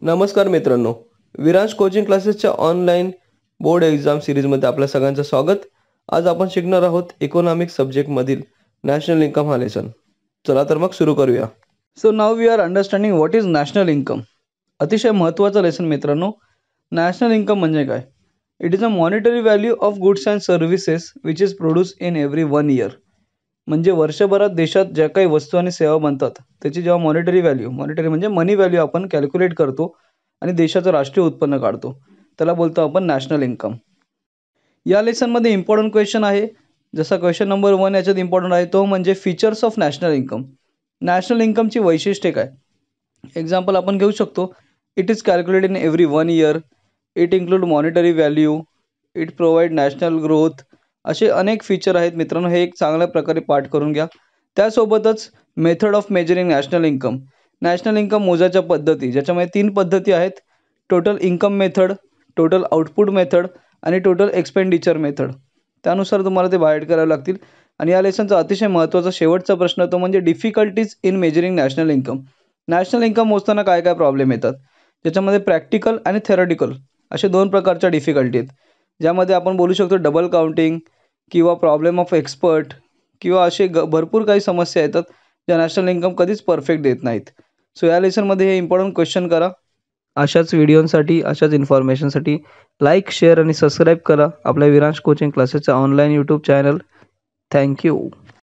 नमस्कार मित्रांनो, विरांश कोचिंग क्लासेसच्या ऑनलाईन बोर्ड एक्झाम सिरीजमध्ये आपल्या सगळ्यांचं स्वागत. आज आपण शिकणार आहोत इकॉनॉमिक्स सब्जेक्टमधील नॅशनल इन्कम हा लेसन. चला तर मग सुरू करूया. So now we are understanding what is national income. अतिशय महत्त्वाचं लेसन मित्रांनो. नॅशनल इन्कम म्हणजे काय? It is a monetary value of goods and services which is produce in every 1 year. म्हणजे वर्षभरात देशात ज्या काही वस्तू आणि सेवा बनतात त्याची जेव्हा मॉनिटरी म्हणजे मनी व्हॅल्यू आपण कॅल्क्युलेट करतो आणि देशाचं राष्ट्रीय उत्पन्न काढतो, त्याला बोलतो आपण नॅशनल इन्कम. या लेसनमध्ये इम्पॉर्टंट क्वेश्चन आहे. जसा क्वेश्चन नंबर 1 याच्यात इम्पॉर्टंट आहे तो म्हणजे features of national income. National इन्कमची वैशिष्ट्ये काय? एक्झाम्पल आपण घेऊ शकतो. It is calculated in every 1 year. It include monetary value. It provide national growth. असे अनेक फीचर आहेत मित्रांनो. हे एक चांगल्या प्रकारे पाठ करून घ्या. त्यासोबतच method of measuring national income. National income मोजायच्या पद्धती, ज्याच्यामध्ये 3 पद्धती आहेत. Total income method, total output method आणि टोटल एक्सपेंडिचर मेथड. त्यानुसार तुम्हाला ते बाहेर करावे लागतील. आणि या लेसनचा अतिशय महत्त्वाचा शेवटचा प्रश्न तो म्हणजे difficulties in measuring national income. National income मोजताना काय काय प्रॉब्लेम येतात, त्याच्यामध्ये प्रॅक्टिकल आणि थेरॉटिकल असे 2 प्रकारच्या डिफिकल्टी आहेत. ज्यामध्ये आपण बोलू शकतो डबल काउंटिंग किंवा प्रॉब्लेम ऑफ एक्सपर्ट किंवा असे भरपूर काही समस्या येतात ज्या नॅशनल इन्कम कधीच परफेक्ट देत नाहीत. सो या लेसनमध्ये हे इम्पॉर्टंट क्वेश्चन करा. अशाच व्हिडिओसाठी, अशाच इन्फॉर्मेशनसाठी लाईक, शेअर आणि सबस्क्राईब करा आपल्या विरांश कोचिंग क्लासेसचा ऑनलाईन यूट्यूब चॅनल. थँक्यू.